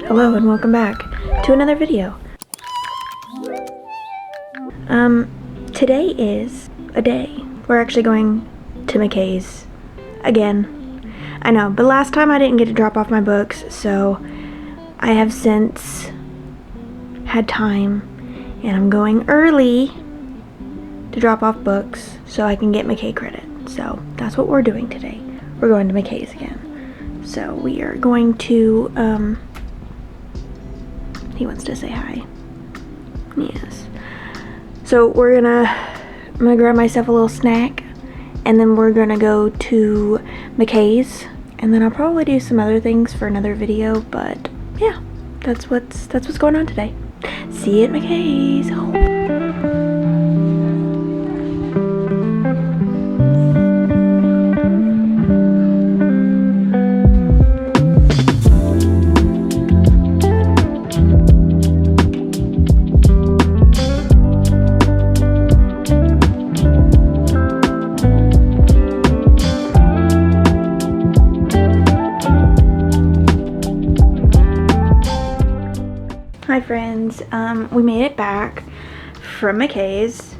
Hello and welcome back to another video. Today is a day. We're actually going to McKay's again. I know, but last time I didn't get to drop off my books, so I have since had time and I'm going early to drop off books so I can get McKay credit. So that's what we're doing today. We're going to McKay's again. So we are going to, he wants to say hi. Yes. So I'm gonna grab myself a little snack and then we're gonna go to McKay's and then I'll probably do some other things for another video, but yeah, that's what's going on today. See you at McKay's. Hi friends, we made it back from McKay's.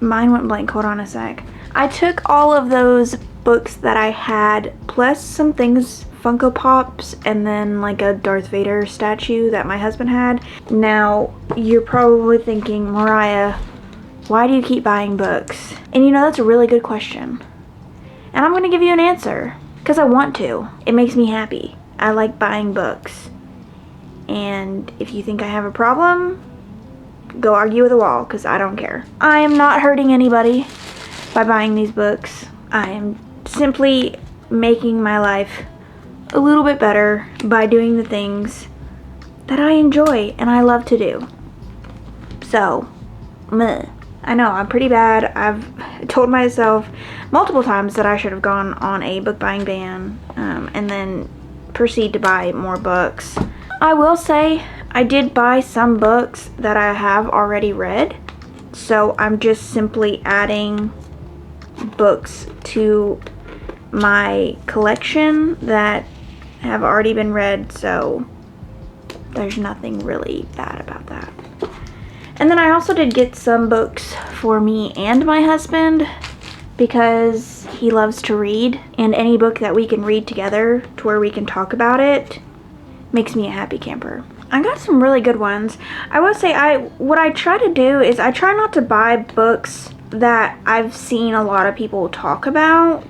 Mine went blank, hold on a sec. I took all of those books that I had, plus some things, Funko Pops, and then like a Darth Vader statue that my husband had. Now, you're probably thinking, Mariah, why do you keep buying books? And you know, that's a really good question. And I'm gonna give you an answer, because I want to. It makes me happy. I like buying books. And if you think I have a problem, go argue with a wall, because I don't care. I am not hurting anybody by buying these books. I am simply making my life a little bit better by doing the things that I enjoy and I love to do. So, meh. I know, I'm pretty bad. I've told myself multiple times that I should have gone on a book buying ban and then proceed to buy more books. I will say I did buy some books that I have already read, so I'm just simply adding books to my collection that have already been read, so there's nothing really bad about that. And then I also did get some books for me and my husband because he loves to read, and any book that we can read together to where we can talk about it makes me a happy camper. I got some really good ones. I will say what I try to do is I try not to buy books that I've seen a lot of people talk about.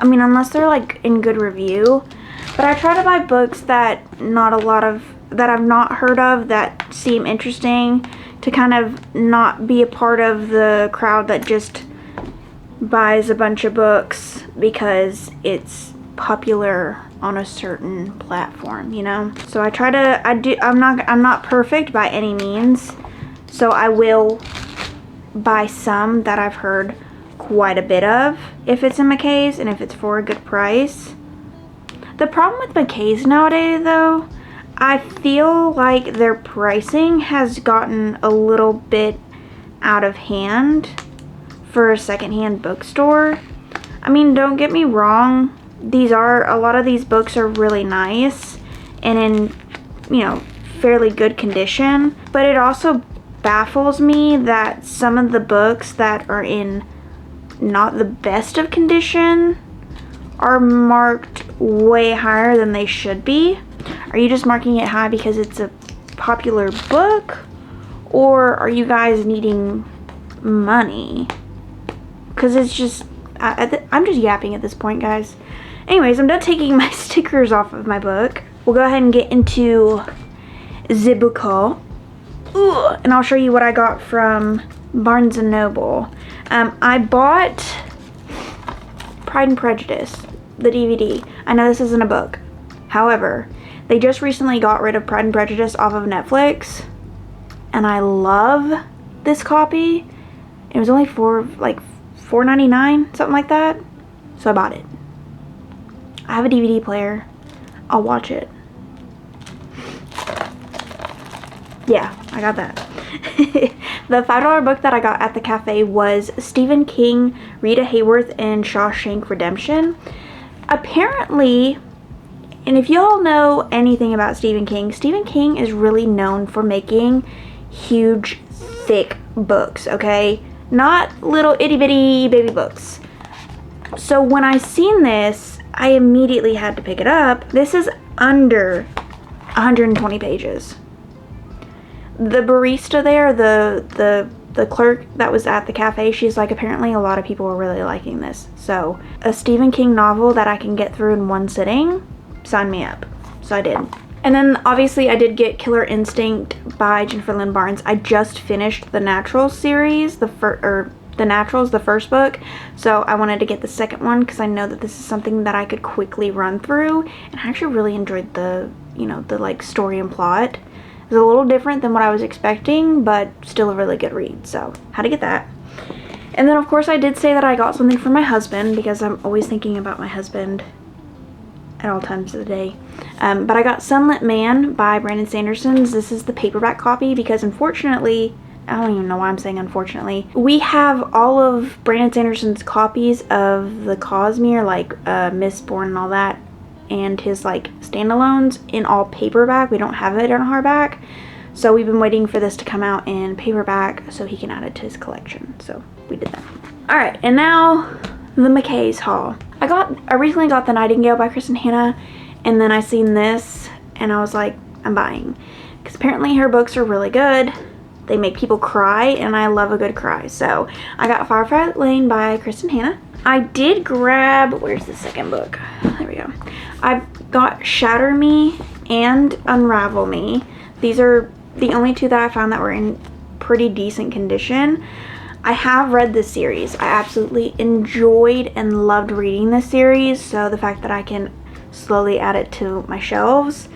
I mean, unless they're like in good review. But I try to buy books that I've not heard of that seem interesting, to kind of not be a part of the crowd that just buys a bunch of books because it's popular on a certain platform, you know? So I try to, I'm not perfect by any means, so I will buy some that I've heard quite a bit of if it's in McKay's and if it's for a good price. The problem with McKay's nowadays though, I feel like their pricing has gotten a little bit out of hand for a secondhand bookstore. I mean, don't get me wrong, a lot of these books are really nice and in, you know, fairly good condition, but it also baffles me that some of the books that are in not the best of condition are marked way higher than they should be. Are you just marking it high because it's a popular book, or are you guys needing money? Because it's just, I'm just yapping at this point, guys. Anyways, I'm done taking my stickers off of my book. We'll go ahead and get into the book haul. And I'll show you what I got from Barnes & Noble. I bought Pride and Prejudice, the DVD. I know this isn't a book. However, they just recently got rid of Pride and Prejudice off of Netflix. And I love this copy. It was only $4.99, something like that. So I bought it. I have a DVD player. I'll watch it. Yeah, I got that. The $5 book that I got at the cafe was Stephen King, Rita Hayworth, and Shawshank Redemption. Apparently, And if y'all know anything about Stephen King is really known for making huge, thick books, okay? Not little itty-bitty baby books. So when I seen this, I immediately had to pick it up. This is under 120 pages. The barista there, the clerk that was at the cafe, she's like, apparently a lot of people are really liking this. So a Stephen King novel that I can get through in one sitting, sign me up. So I did. And then obviously I did get Killer Instinct by Jennifer Lynn Barnes. I just finished the Naturals series, the Naturals, the first book. So I wanted to get the second one because I know that this is something that I could quickly run through. And I actually really enjoyed the, the like story and plot. It was a little different than what I was expecting, but still a really good read. So had to get that. And then of course I did say that I got something for my husband because I'm always thinking about my husband at all times of the day. But I got Sunlit Man by Brandon Sanderson. This is the paperback copy because unfortunately, I don't even know why I'm saying unfortunately, we have all of Brandon Sanderson's copies of the Cosmere, like Mistborn and all that, and his like standalones in all paperback. We don't have it in hardback. So we've been waiting for this to come out in paperback so he can add it to his collection. So we did that. Alright, and now the McKay's haul. I recently got The Nightingale by Kristen Hanna, and then I seen this and I was like, I'm buying. Because apparently her books are really good. They make people cry, and I love a good cry. So I got Firefly Lane by Kristen Hanna. I did grab, where's the second book? There we go. I got Shatter Me and Unravel Me. These are the only two that I found that were in pretty decent condition. I have read this series. I absolutely enjoyed and loved reading this series, so the fact that I can slowly add it to my shelves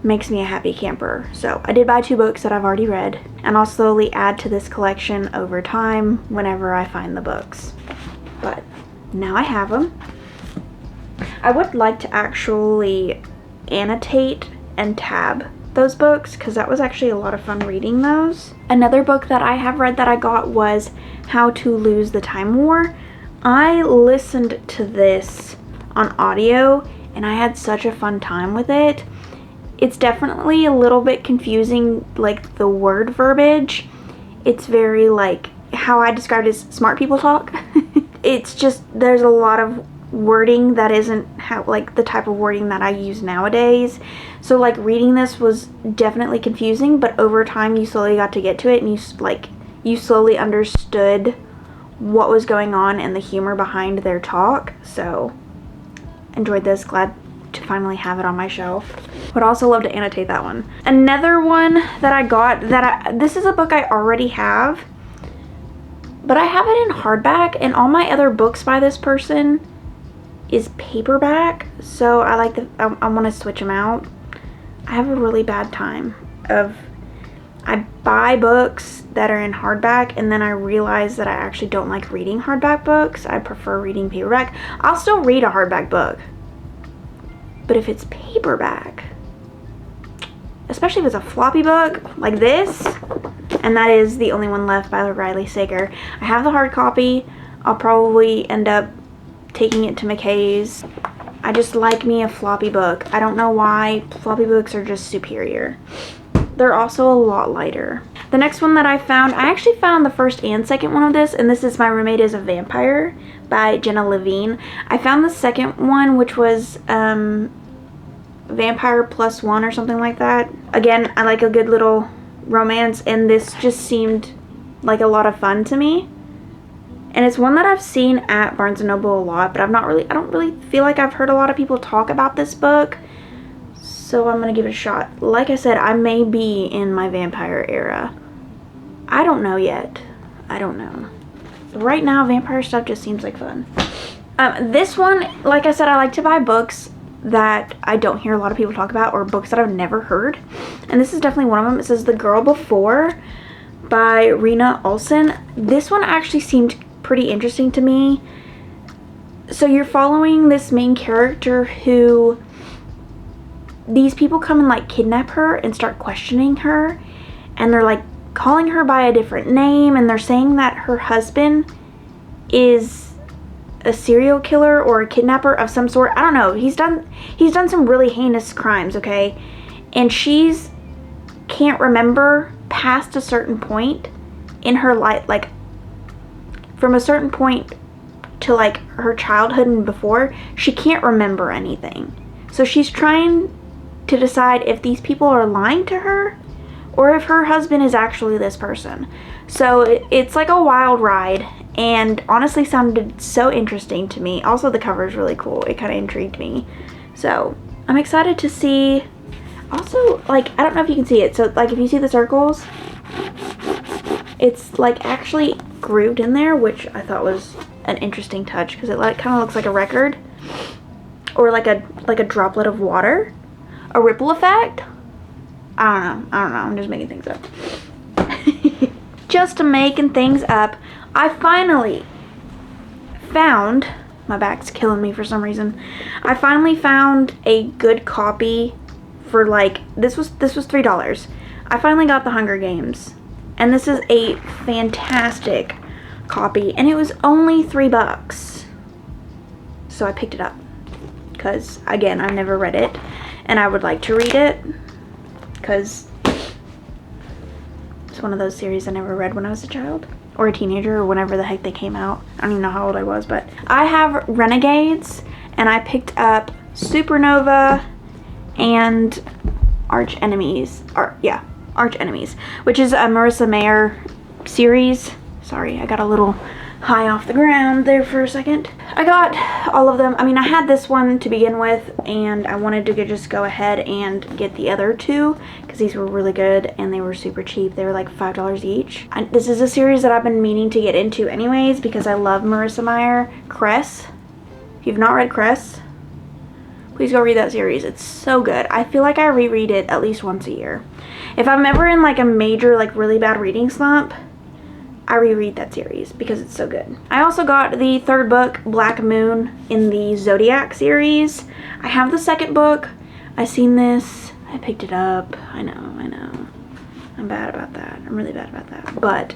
makes me a happy camper. So I did buy 2 books that I've already read, and I'll slowly add to this collection over time whenever I find the books. But now I have them. I would like to actually annotate and tab those books because that was actually a lot of fun reading those. Another book that I have read that I got was How to Lose the Time War. I listened to this on audio and I had such a fun time with it. It's definitely a little bit confusing, like the word verbiage. It's very like how I described it as smart people talk. It's just, there's a lot of wording that isn't how, like the type of wording that I use nowadays. So like reading this was definitely confusing, but over time you slowly got to get to it, and you slowly understood what was going on and the humor behind their talk. So enjoyed this, glad to finally have it on my shelf. Would also love to annotate that one. Another one that I got this is a book I already have, but I have it in hardback, and all my other books by this person is paperback, so I want to switch them out. I have a really bad time I buy books that are in hardback and then I realize that I actually don't like reading hardback books. I prefer reading paperback. I'll still read a hardback book, but if it's paperback, especially if it's a floppy book like this, and that is the only one left by Riley Sager. I have the hard copy. I'll probably end up taking it to McKay's. I just like me a floppy book. I don't know why. Floppy books are just superior. They're also a lot lighter. The next one that I found, I actually found the first and second one of this, and this is My Roommate is a Vampire by Jenna Levine. I found the second one, which was Vampire Plus One or something like that. Again, I like a good little romance, and this just seemed like a lot of fun to me. And it's one that I've seen at Barnes & Noble a lot, but I don't really feel like I've heard a lot of people talk about this book. So I'm going to give it a shot. Like I said, I may be in my vampire era. I don't know yet. I don't know. But right now, vampire stuff just seems like fun. This one, like I said, I like to buy books that I don't hear a lot of people talk about, or books that I've never heard. And this is definitely one of them. It says The Girl Before by Rena Olsen. This one actually seemed pretty interesting to me. So you're following this main character who, these people come and like kidnap her and start questioning her, and they're like calling her by a different name, and they're saying that her husband is a serial killer or a kidnapper of some sort. I don't know. He's done some really heinous crimes, okay? And she's can't remember past a certain point in her life, like from a certain point to like her childhood and before, she can't remember anything. So she's trying to decide if these people are lying to her or if her husband is actually this person. So it's like a wild ride, and honestly sounded so interesting to me. Also, the cover is really cool. It kind of intrigued me. So I'm excited to see. Also, like, I don't know if you can see it. So like if you see the circles, it's like actually grooved in there, which I thought was an interesting touch because it like kind of looks like a record or like a droplet of water, a ripple effect. I don't know. I'm just making things up. Just making things up. I finally found, my back's killing me for some reason. I finally found a good copy for like, this was $3. I finally got the Hunger Games, and this is a fantastic copy, and it was only $3. So I picked it up because, again, I've never read it and I would like to read it because it's one of those series I never read when I was a child or a teenager or whenever the heck they came out. I don't even know how old I was, but I have Renegades, and I picked up Supernova and Arch Enemies, which is a Marissa Mayer series. Sorry, I got a little high off the ground there for a second. I got all of them. I mean, I had this one to begin with, and I wanted to just go ahead and get the other two because these were really good and they were super cheap. They were like $5 each. This is a series that I've been meaning to get into anyways because I love Marissa Mayer. Cress. If you've not read Cress, please go read that series. It's so good. I feel like I reread it at least once a year. If I'm ever in like a major, like really bad reading slump, I reread that series because it's so good. I also got the third book, Black Moon, in the Zodiac series. I have the second book. I seen this. I picked it up. I know. I'm bad about that. I'm really bad about that. But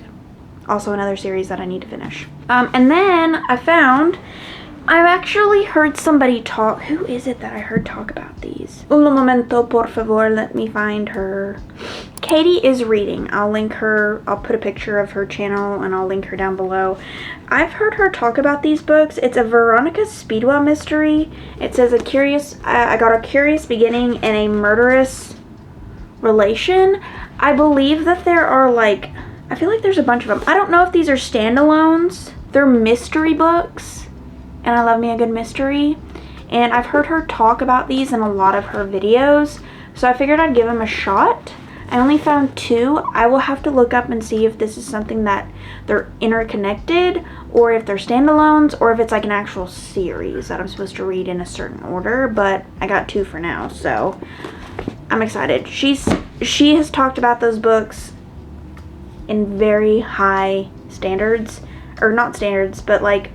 also another series that I need to finish. And then I've actually heard somebody talk. Who is it that I heard talk about these? Un momento, por favor. Let me find her. Katie is reading. I'll link her. I'll put a picture of her channel and I'll link her down below. I've heard her talk about these books. It's a Veronica Speedwell mystery. It says I got a curious beginning and a murderous relation. I believe that there are like, I feel like there's a bunch of them. I don't know if these are standalones. They're mystery books. And I love me a good mystery. And I've heard her talk about these in a lot of her videos. So I figured I'd give them a shot. I only found 2. I will have to look up and see if this is something that they're interconnected or if they're standalones or if it's like an actual series that I'm supposed to read in a certain order, but I got 2 for now, so I'm excited. She has talked about those books in very high standards, or not standards, but like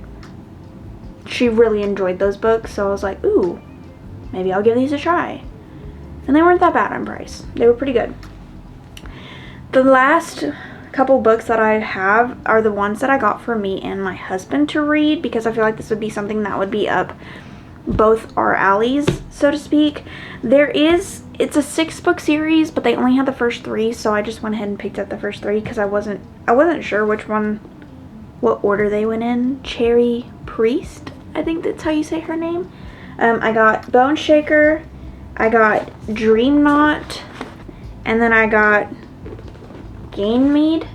she really enjoyed those books, so I was like, ooh, maybe I'll give these a try. And they weren't that bad on price. They were pretty good. The last couple books that I have are the ones that I got for me and my husband to read because I feel like this would be something that would be up both our alleys, so to speak. It's a 6-book series, but they only had the first 3, so I just went ahead and picked up the first 3 because I wasn't sure what order they went in. Cherry Priest, I think that's how you say her name. I got Bone Shaker, I got Dream Knot, and then I got Ganymede.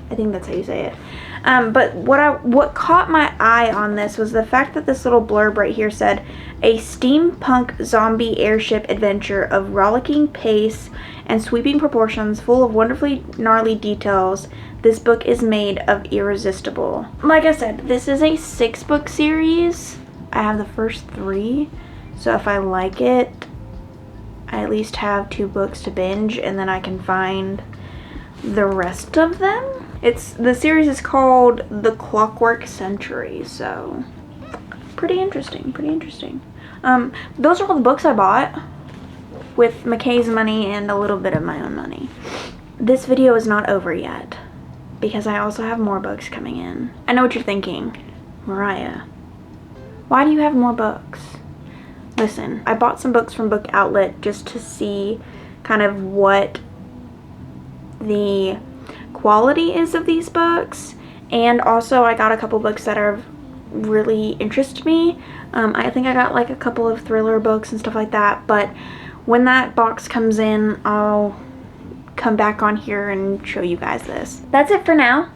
I think that's how you say it. But what caught my eye on this was the fact that this little blurb right here said, a steampunk zombie airship adventure of rollicking pace and sweeping proportions full of wonderfully gnarly details. This book is made of irresistible. Like I said, this is a 6-book series. I have the first 3, so if I like it, I at least have 2 books to binge, and then I can find the rest of them. The series is called The Clockwork Century, so pretty interesting. Those are all the books I bought with McKay's money and a little bit of my own money. This video is not over yet because I also have more books coming in. I know what you're thinking. Mariah, Why do you have more books? Listen, I bought some books from Book Outlet just to see kind of what the quality is of these books, and also I got a couple books that are really interest me. I think I got like a couple of thriller books and stuff like that, but when that box comes in, I'll come back on here and show you guys this. That's it for now,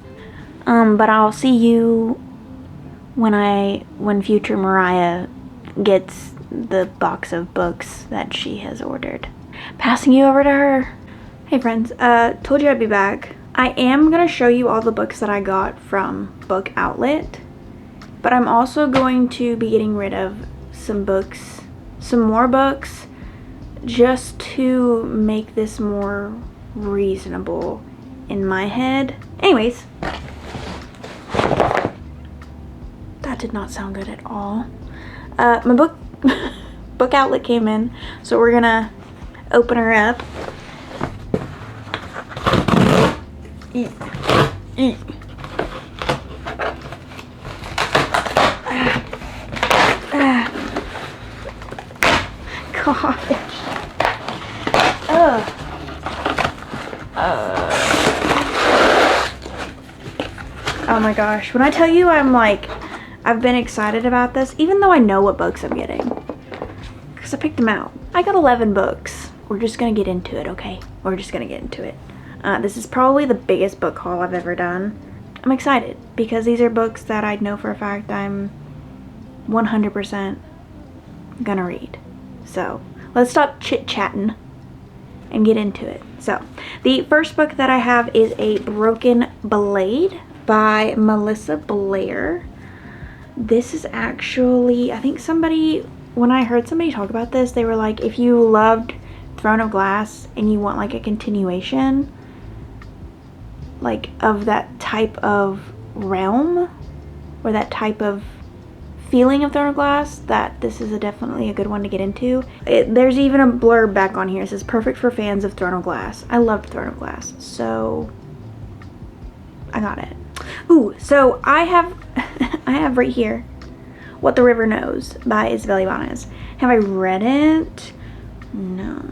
but I'll see you when future Mariah gets the box of books that she has ordered. Passing you over to her. Hey friends, told you I'd be back. I am gonna show you all the books that I got from Book Outlet, but I'm also going to be getting rid of some more books, just to make this more reasonable in my head. Anyways, that did not sound good at all. My Book Outlet came in, so we're gonna open her up. Eat. Gosh. Oh my gosh. When I tell you I've been excited about this, even though I know what books I'm getting, because I picked them out. I got 11 books. We're just gonna get into it, okay? We're just gonna get into it. This is probably the biggest book haul I've ever done. I'm excited because these are books that I know for a fact I'm 100% gonna read. So let's stop chit-chatting and get into it. So the first book that I have is A Broken Blade by Melissa Blair. This is actually, I think when I heard somebody talk about this, they were like, if you loved Throne of Glass and you want like a continuation like of that type of realm or that type of feeling of Throne of Glass, that this is definitely a good one to get into. There's even a blurb back on here. It says perfect for fans of Throne of Glass. I loved Throne of Glass, so I got it. Ooh, so I have I have right here What the River Knows by Isabel Ibanez. Have I read it? No,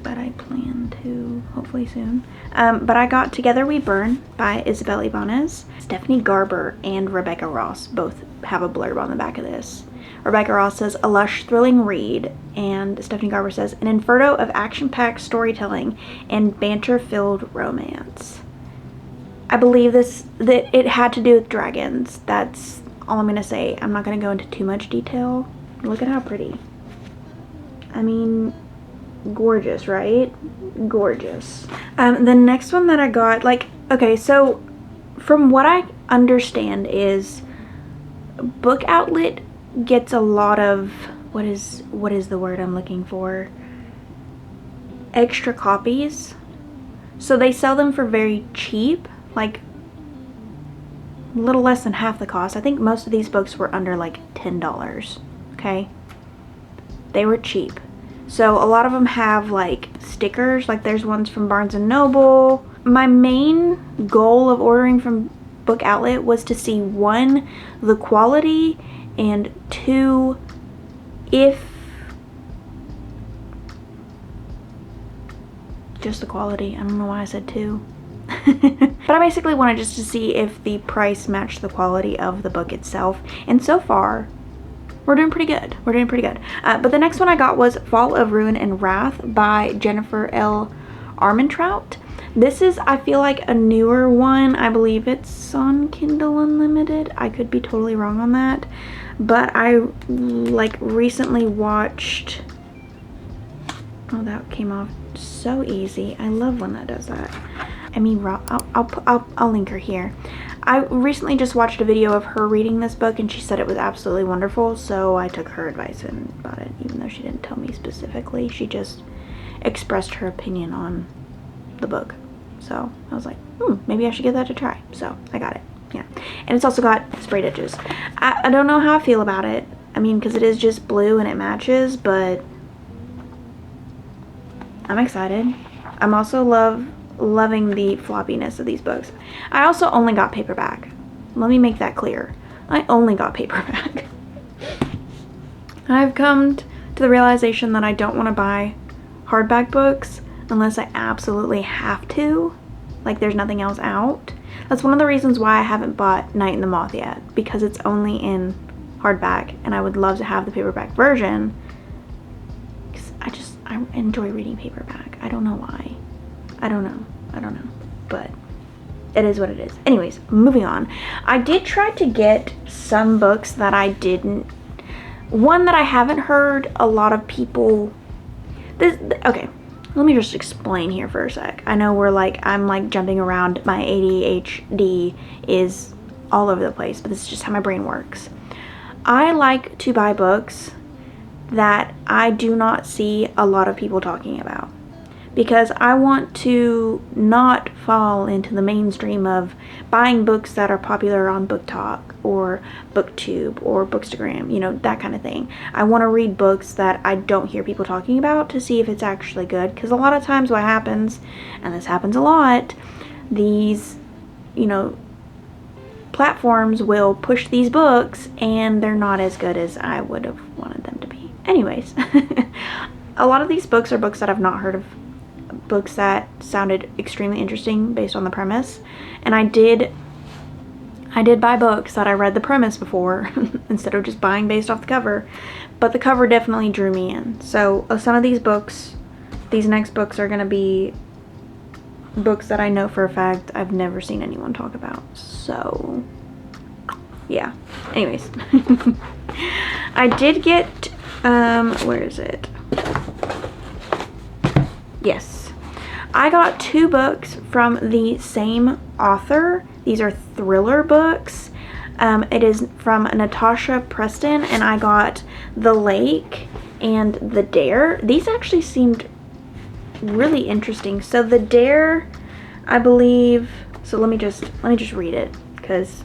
but I plan to, hopefully soon. But I got Together We Burn by Isabel Ibanez. Stephanie Garber and Rebecca Ross both have a blurb on the back of this. Rebecca Ross says, a lush, thrilling read, and Stephanie Garber says, an inferno of action-packed storytelling and banter-filled romance. I believe that it had to do with dragons. That's all I'm gonna say. I'm not gonna go into too much detail. Look at how pretty. I mean, gorgeous, right? Gorgeous. The next one that I got, okay, so from what I understand is Book Outlet gets a lot of, what is the word I'm looking for? Extra copies. So they sell them for very cheap, like a little less than half the cost. I think most of these books were under like $10, okay? They were cheap. So a lot of them have like stickers, like there's ones from Barnes & Noble. My main goal of ordering from Book Outlet was to see, 1, the quality, and 2, just the quality. I don't know why I said 2. But I basically wanted just to see if the price matched the quality of the book itself. And so far, we're doing pretty good. We're doing pretty good. But the next one I got was Fall of Ruin and Wrath by Jennifer L. Armentrout. This is, I feel like, a newer one. I believe it's on Kindle Unlimited. I could be totally wrong on that. But I, recently watched... Oh, that came off so easy. I love when that does that. I mean, I'll link her here. I recently just watched a video of her reading this book, and she said it was absolutely wonderful, so I took her advice and bought it, even though she didn't tell me specifically. She just expressed her opinion on the book. So I was like, maybe I should give that a try. So I got it. Yeah. And it's also got sprayed edges. I don't know how I feel about it. I mean, because it is just blue and it matches, but I'm excited. I'm also loving the floppiness of these books. I also only got paperback. Let me make that clear. I only got paperback. I've come to the realization that I don't want to buy hardback books unless I absolutely have to, like there's nothing else out. That's one of the reasons why I haven't bought Night and the Moth yet, because it's only in hardback, and I would love to have the paperback version, because I enjoy reading paperback. I don't know why. I don't know, but it is what it is. Anyways, moving on. I did try to get some books that I didn't, one that I haven't heard a lot of people, okay, let me just explain here for a sec. I know I'm like jumping around. My ADHD is all over the place, but this is just how my brain works. I like to buy books that I do not see a lot of people talking about, because I want to not fall into the mainstream of buying books that are popular on Book Talk or BookTube or Bookstagram, you know, that kind of thing. I want to read books that I don't hear people talking about to see if it's actually good, because a lot of times what happens, and this happens a lot, these, you know, platforms will push these books and they're not as good as I would have wanted them to be. Anyways, a lot of these books are books that I've not heard of, books that sounded extremely interesting based on the premise, and I did buy books that I read the premise before instead of just buying based off the cover, but the cover definitely drew me in. So some of these books, these next books, are going to be books that I know for a fact I've never seen anyone talk about. So yeah, anyways. I did get where is it? Yes, I got 2 books from the same author. These are thriller books. It is from Natasha Preston, and I got The Lake and The Dare. These actually seemed really interesting. So The Dare, I believe, so let me just read it, because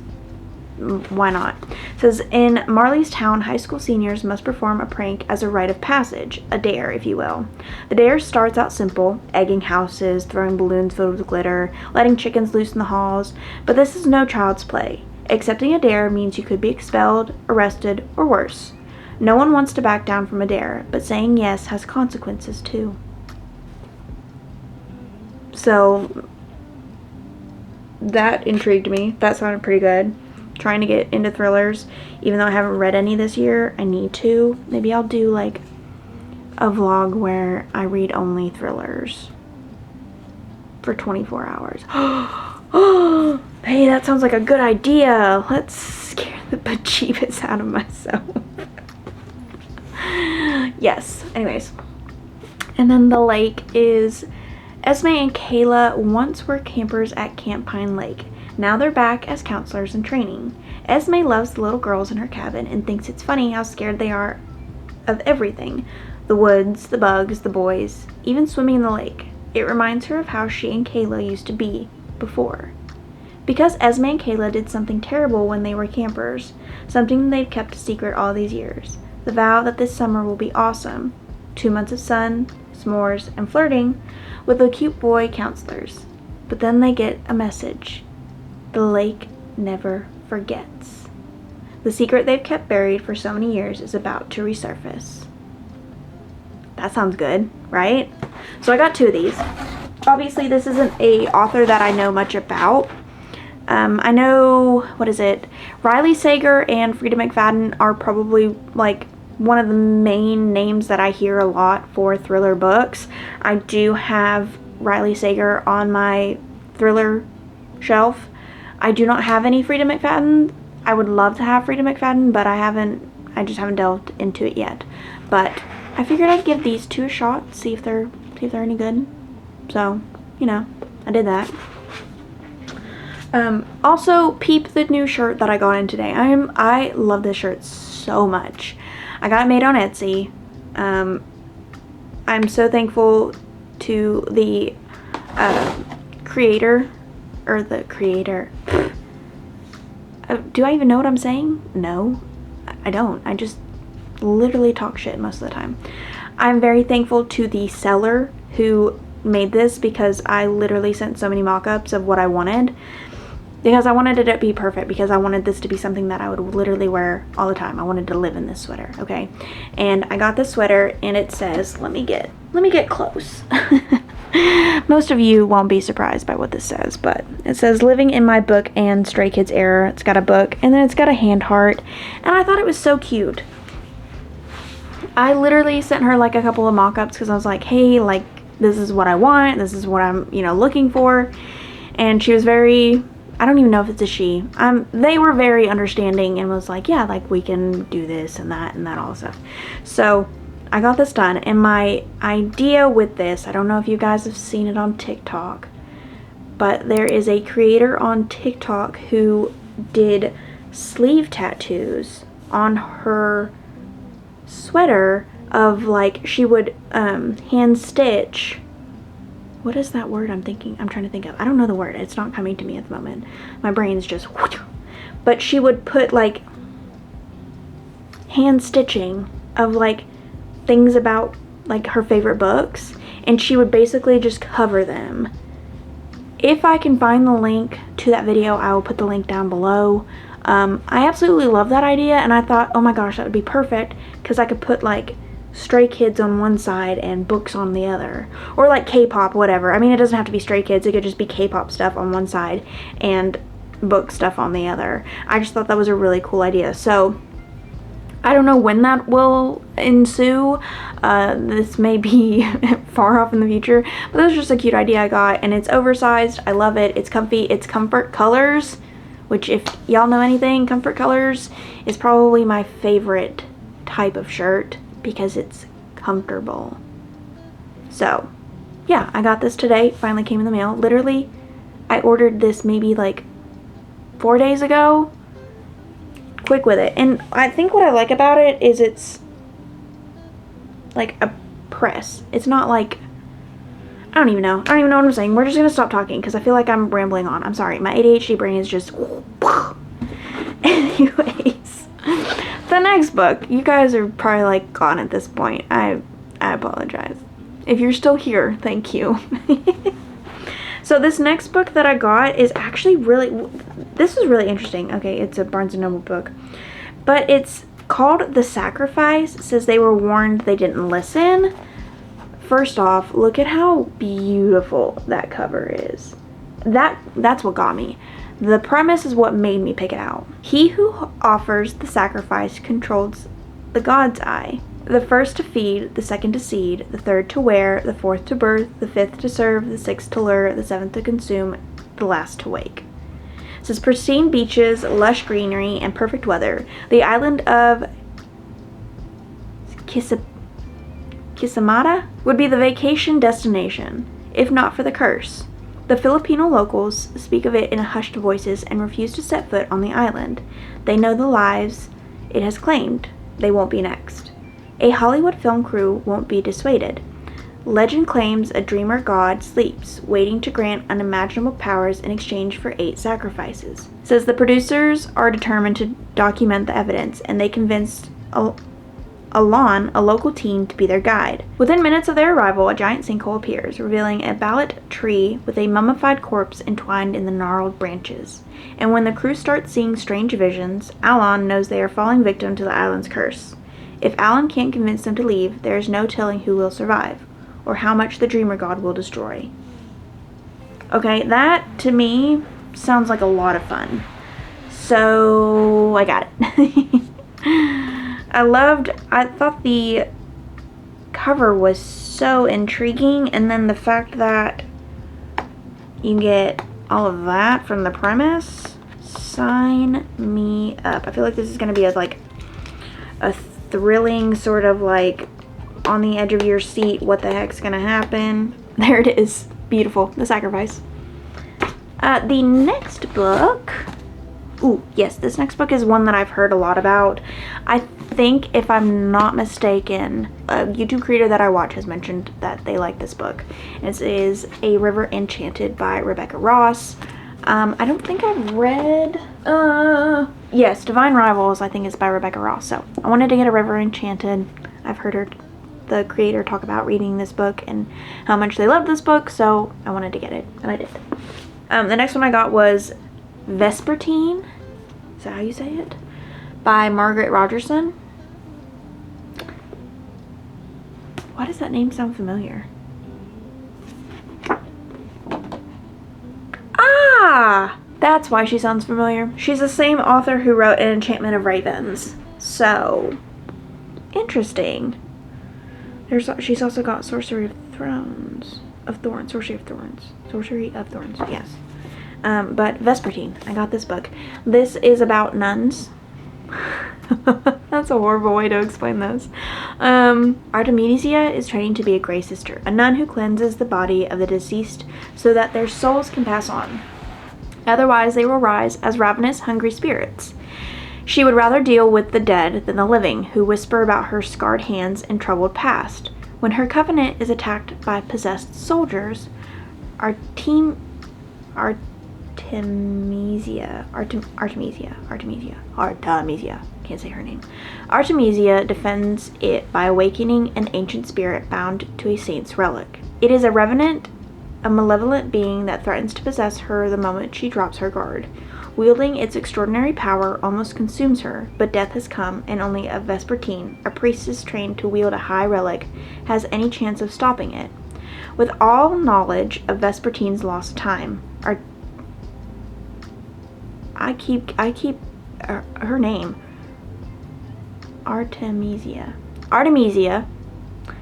why not? It says, in Marley's town, high school seniors must perform a prank as a rite of passage, a dare, if you will. The dare starts out simple, egging houses, throwing balloons filled with glitter, letting chickens loose in the halls, but this is no child's play. Accepting a dare means you could be expelled, arrested, or worse. No one wants to back down from a dare, but saying yes has consequences too. So that intrigued me. That sounded pretty good. Trying to get into thrillers, even though I haven't read any this year. I need to. Maybe I'll do like a vlog where I read only thrillers for 24 hours. Oh, hey, that sounds like a good idea. Let's scare the bejeebus out of myself. Yes, anyways. And then The Lake is Esme and Kayla once were campers at Camp Pine Lake. Now they're back as counselors in training. Esme loves the little girls in her cabin and thinks it's funny how scared they are of everything. The woods, the bugs, the boys, even swimming in the lake. It reminds her of how she and Kayla used to be before. Because Esme and Kayla did something terrible when they were campers, something they've kept a secret all these years. The vow that this summer will be awesome. 2 months of sun, s'mores, and flirting with the cute boy counselors. But then they get a message. The lake never forgets. The secret they've kept buried for so many years is about to resurface. That sounds good, right? So I got 2 of these. Obviously, this isn't a author that I know much about. I know, Riley Sager and Frida McFadden are probably like one of the main names that I hear a lot for thriller books. I do have Riley Sager on my thriller shelf. I do not have any Frida McFadden. I would love to have Frida McFadden, but I just haven't delved into it yet. But I figured I'd give these 2 a shot, see if they're any good. So, you know, I did that. Also, peep the new shirt that I got in today. I love this shirt so much. I got it made on Etsy. I'm so thankful to the creator. Do I even know what I'm saying? No, I don't. I just literally talk shit most of the time. I'm very thankful to the seller who made this, because I literally sent so many mock-ups of what I wanted, because I wanted it to be perfect, because I wanted this to be something that I would literally wear all the time. I wanted to live in this sweater, okay? And I got this sweater, and it says, let me get close. Most of you won't be surprised by what this says, but it says, living in my book and Stray Kids era. It's got a book, and then it's got a hand heart, and I thought it was so cute. I literally sent her like a couple of mock-ups because I was like, hey, like, this is what I want, this is what I'm, you know, looking for. And she was very, I don't even know if it's a she. They were very understanding and was like, yeah, like, we can do this and that all stuff. So I got this done, and my idea with this, I don't know if you guys have seen it on TikTok, but there is a creator on TikTok who did sleeve tattoos on her sweater of, like, she would hand stitch. What is that word I'm trying to think of? I don't know the word. It's not coming to me at the moment. My brain's just, but she would put, like, hand stitching of, like, things about, like, her favorite books, and she would basically just cover them. If I can find the link to that video, I will put the link down below. I absolutely love that idea, and I thought, oh my gosh, that would be perfect, because I could put, like, Stray Kids on one side and books on the other, or like K-pop, whatever. I mean, it doesn't have to be Stray Kids, it could just be K-pop stuff on one side and book stuff on the other. I just thought that was a really cool idea. So I don't know when that will ensue. This may be far off in the future, but that was just a cute idea I got, and it's oversized. I love it. It's comfy. It's Comfort Colors, which, if y'all know anything, Comfort Colors is probably my favorite type of shirt because it's comfortable. So yeah, I got this today. Finally came in the mail. Literally, I ordered this maybe like 4 days ago. Quick with it. And I think what I like about it is it's like a press. It's not like, I don't even know what I'm saying. We're just gonna stop talking because I feel like I'm rambling on. I'm sorry, my ADHD brain is just anyways, the next book, you guys are probably like gone at this point. I apologize if you're still here. Thank you. So this next book that I got is actually this is really interesting. Okay, it's a Barnes & Noble book, but it's called The Sacrifice. It says they were warned, they didn't listen. First off, look at how beautiful that cover is. That's what got me. The premise is what made me pick it out. He who offers the sacrifice controls the God's eye. The first to feed, the second to seed, the third to wear, the fourth to birth, the fifth to serve, the sixth to lure, the seventh to consume, the last to wake. It says pristine beaches, lush greenery, and perfect weather. The island of Kisamata would be the vacation destination, if not for the curse. The Filipino locals speak of it in hushed voices and refuse to set foot on the island. They know the lives it has claimed. They won't be next. A Hollywood film crew won't be dissuaded. Legend claims a dreamer god sleeps, waiting to grant unimaginable powers in exchange for 8 sacrifices. It says the producers are determined to document the evidence, and they convinced Alon, a local teen, to be their guide. Within minutes of their arrival, a giant sinkhole appears, revealing a ballot tree with a mummified corpse entwined in the gnarled branches. And when the crew starts seeing strange visions, Alon knows they are falling victim to the island's curse. If Alon can't convince them to leave, there is no telling who will survive, or how much the Dreamer God will destroy. Okay, that, to me, sounds like a lot of fun. So, I got it. I thought the cover was so intriguing, and then the fact that you get all of that from the premise, sign me up. I feel like this is going to be a thrilling sort of like on the edge of your seat, what the heck's gonna happen. There it is. Beautiful. The Sacrifice. The next book, ooh, yes, this next book is one that I've heard a lot about. I think, if I'm not mistaken, a YouTube creator that I watch has mentioned that they like this book. This is A River Enchanted by Rebecca Ross. I don't think I've read, yes, Divine Rivals, I think, is by Rebecca Ross. So I wanted to get A River Enchanted. I've heard the creator talk about reading this book and how much they loved this book, so I wanted to get it, and I did. The next one I got was Vespertine, is that how you say it? By Margaret Rogerson. Why does that name sound familiar? Ah! That's why she sounds familiar. She's the same author who wrote An Enchantment of Ravens. So, interesting. She's also got Sorcery of Thorns, yes. But Vespertine, I got this book. This is about nuns. That's a horrible way to explain this. Artemisia is training to be a Grey Sister, a nun who cleanses the body of the deceased so that their souls can pass on. Otherwise, they will rise as ravenous, hungry spirits. She would rather deal with the dead than the living, who whisper about her scarred hands and troubled past. When her covenant is attacked by possessed soldiers, Artemisia can't say her name. Artemisia defends it by awakening an ancient spirit bound to a saint's relic. It is a revenant, a malevolent being that threatens to possess her the moment she drops her guard. Wielding its extraordinary power almost consumes her, but death has come, and only a Vespertine, a priestess trained to wield a high relic, has any chance of stopping it. With all knowledge of Vespertine's lost time, her name, Artemisia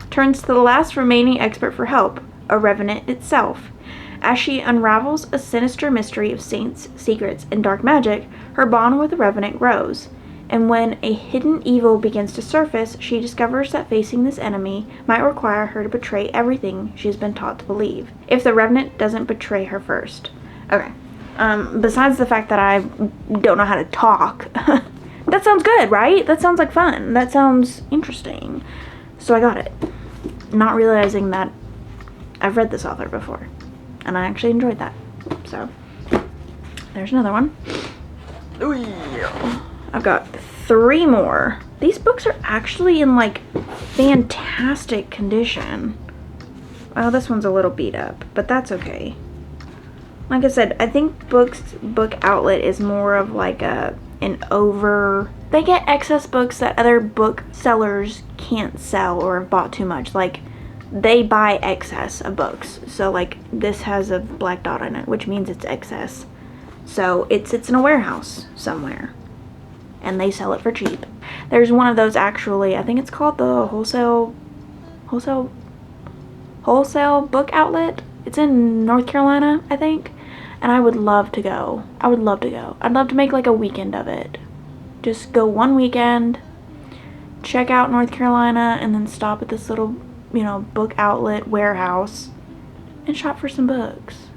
turns to the last remaining expert for help, a revenant itself. As she unravels a sinister mystery of saints, secrets, and dark magic, her bond with the revenant grows. And when a hidden evil begins to surface, she discovers that facing this enemy might require her to betray everything she has been taught to believe, if the revenant doesn't betray her first. Okay. Besides the fact that I don't know how to talk, that sounds good, right? That sounds like fun. That sounds interesting. So I got it. Not realizing that I've read this author before. And I actually enjoyed that. So, there's another one. Ooh, yeah. I've got 3 more. These books are actually in, like, fantastic condition. Well, this one's a little beat up, but that's okay. Like I said, I think Book Outlet is more of like they get excess books that other booksellers can't sell or have bought too much. Like, they buy excess of books. So, like, this has a black dot on it, which means it's excess. So, it sits in a warehouse somewhere. And they sell it for cheap. There's one of those actually, I think it's called the Wholesale Book Outlet. It's in North Carolina, I think. And I would love to go. I'd love to make like a weekend of it. Just go one weekend, check out North Carolina, and then stop at this little, book outlet warehouse and shop for some books.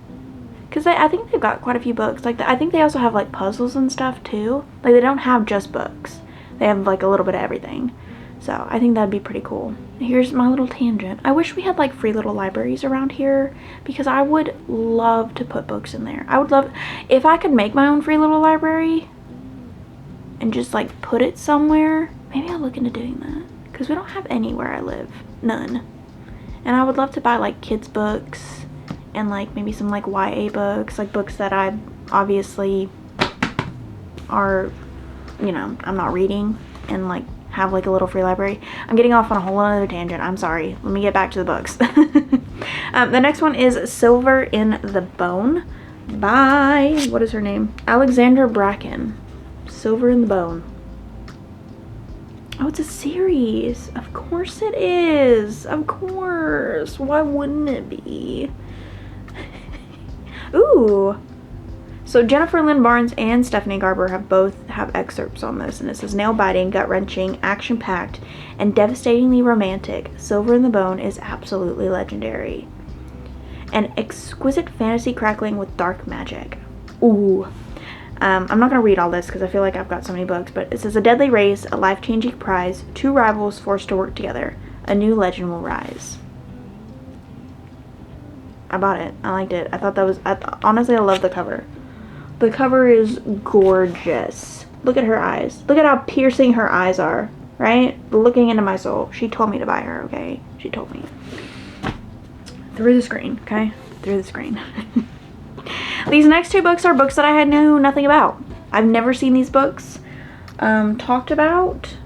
Because I think they've got quite a few books. Like, I think they also have like puzzles and stuff too. Like, they don't have just books. They have like a little bit of everything. So I think that'd be pretty cool. Here's my little tangent. I wish we had like free little libraries around here, because I would love to put books in there. I would love, if I could make my own free little library and just like put it somewhere, maybe I'll look into doing that. Because we don't have any where I live. None. And I would love to buy like kids books and like maybe some like YA books, like books that I obviously are, I'm not reading, and like have like a little free library. I'm getting off on a whole other tangent. I'm sorry. Let me get back to the books. The next one is Silver in the Bone by, what is her name? Alexandra Bracken. Silver in the Bone. Oh, it's a series. Of course it is. Of course. Why wouldn't it be? Ooh. So Jennifer Lynn Barnes and Stephanie Garber both have excerpts on this, and it says, nail-biting, gut-wrenching, action-packed, and devastatingly romantic, Silver in the Bone is absolutely legendary. An exquisite fantasy crackling with dark magic. Ooh. I'm not going to read all this because I feel like I've got so many books, but it says, a deadly race, a life-changing prize, 2 rivals forced to work together, a new legend will rise. I bought it. I liked it. I thought that was, honestly, I love the cover. The cover is gorgeous. Look at her eyes. Look at how piercing her eyes are, right? Looking into my soul. She told me to buy her, okay? She told me. Through the screen, okay? Through the screen. These next two books are books that I knew nothing about. I've never seen these books talked about.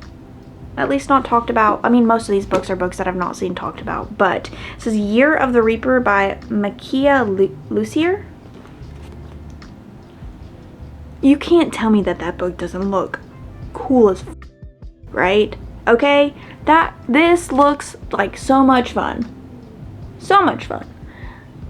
At least not talked about. I mean, most of these books are books that I've not seen talked about. But this is Year of the Reaper by Makia Lucier. You can't tell me that book doesn't look cool as f, right? Okay? This looks like so much fun. So much fun.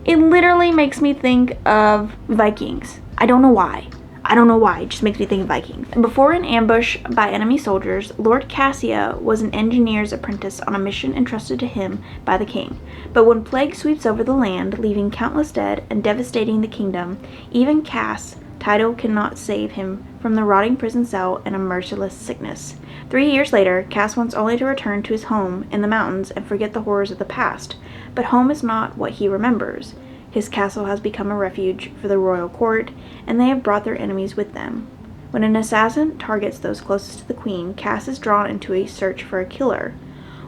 It literally makes me think of Vikings. I don't know why. It just makes me think of Vikings. Before an ambush by enemy soldiers, Lord Cassia was an engineer's apprentice on a mission entrusted to him by the king. But when plague sweeps over the land, leaving countless dead and devastating the kingdom, even Cass' title cannot save him from the rotting prison cell and a merciless sickness. 3 years later, Cass wants only to return to his home in the mountains and forget the horrors of the past. But home is not what he remembers. His castle has become a refuge for the royal court, and they have brought their enemies with them. When an assassin targets those closest to the queen, Cass is drawn into a search for a killer,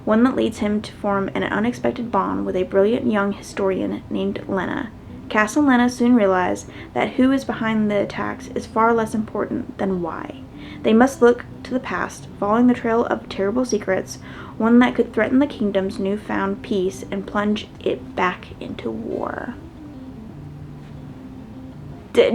one that leads him to form an unexpected bond with a brilliant young historian named Lena. Cass and Lena soon realize that who is behind the attacks is far less important than why. They must look to the past, following the trail of terrible secrets, one that could threaten the kingdom's newfound peace and plunge it back into war.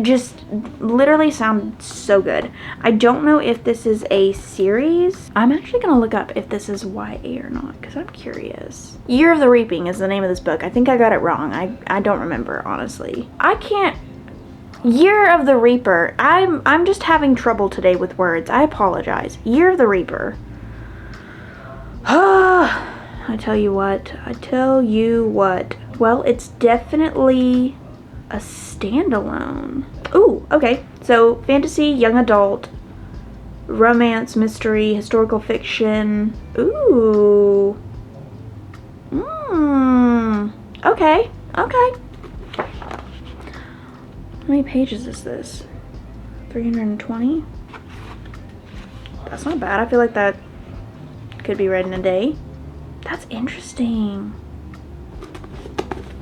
Just literally sounds so good. I don't know if this is a series. I'm actually gonna look up if this is YA or not because I'm curious. Year of the Reaping is the name of this book. I think I got it wrong. I don't remember, honestly. I can't. Year of the Reaper. I'm just having trouble today with words. I apologize. Year of the Reaper. I tell you what. Well, it's definitely a standalone. Ooh, okay. So fantasy, young adult, romance, mystery, historical fiction. Ooh. Okay. How many pages is this? 320? That's not bad. I feel like that could be read in a day. That's interesting.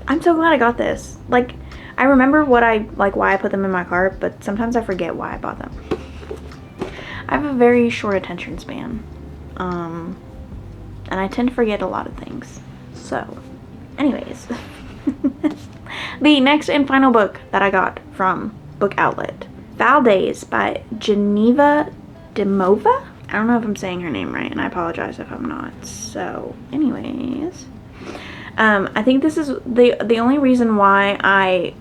I'm so glad I got this. Like, I remember why I put them in my cart, but sometimes I forget why I bought them. I have a very short attention span. And I tend to forget a lot of things. So, anyways. The next and final book that I got from Book Outlet. Foul Days by Geneva Demova? I don't know if I'm saying her name right, and I apologize if I'm not. So, anyways. I think this is the only reason why I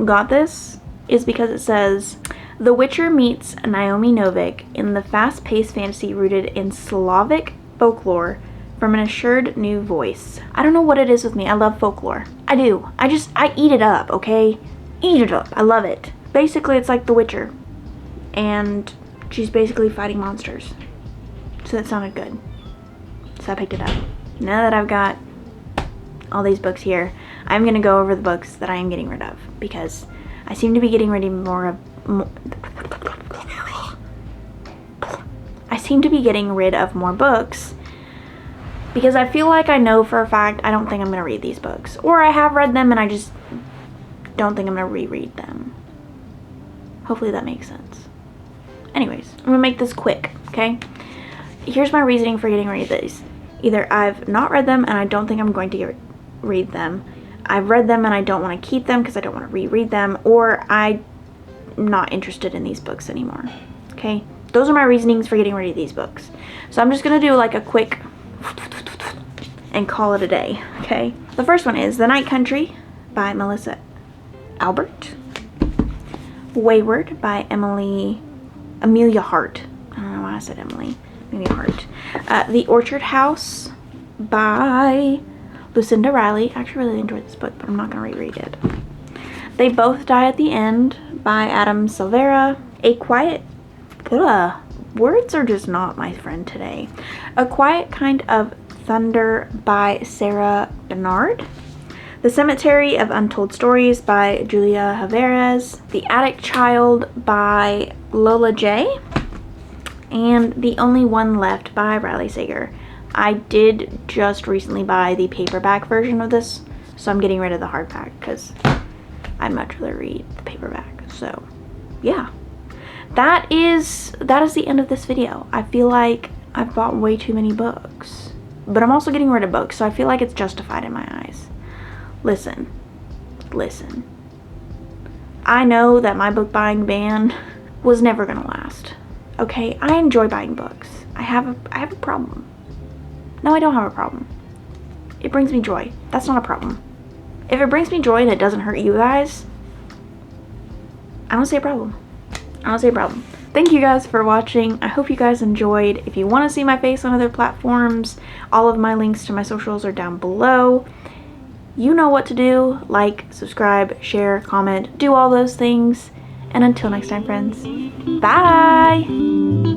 got this is because it says The Witcher meets Naomi Novik in the fast-paced fantasy rooted in Slavic folklore from an assured new voice. I don't know what it is with me. I love folklore. I do. I eat it up, okay? Eat it up. I love it. Basically, it's like The Witcher. And she's basically fighting monsters. So that sounded good. So I picked it up. Now that I've got all these books here, I'm going to go over the books that I am getting rid of because I seem to be getting rid of more books because I feel like I know for a fact I don't think I'm going to read these books, or I have read them and I just don't think I'm going to reread them. Hopefully that makes sense. Anyways, I'm going to make this quick, okay? Here's my reasoning for getting rid of these. Either I've not read them and I don't think I'm going to read them. I've read them and I don't want to keep them because I don't want to reread them, or I'm not interested in these books anymore. Okay? Those are my reasonings for getting rid of these books. So I'm just going to do like a quick and call it a day. Okay? The first one is The Night Country by Melissa Albert. Wayward by Amelia Hart. I don't know why I said Emily. Amelia Hart. The Orchard House by Lucinda Riley. I actually really enjoyed this book, but I'm not going to reread it. They Both Die at the End by Adam Silvera. A Quiet... words are just not my friend today. A Quiet Kind of Thunder by Sarah Bernard. The Cemetery of Untold Stories by Julia Haveras. The Attic Child by Lola J. And The Only One Left by Riley Sager. I did just recently buy the paperback version of this, so I'm getting rid of the hardback because I'd much rather read the paperback. So yeah, that is the end of this video. I feel like I've bought way too many books, but I'm also getting rid of books, so I feel like it's justified in my eyes. Listen, I know that my book buying ban was never gonna last. Okay, I enjoy buying books. I have a problem. No, I don't have a problem. It brings me joy. That's not a problem. If it brings me joy and it doesn't hurt you guys, I don't see a problem. I don't see a problem. Thank you guys for watching. I hope you guys enjoyed. If you want to see my face on other platforms, all of my links to my socials are down below. You know what to do. Like, subscribe, share, comment, do all those things. And until next time, friends, bye!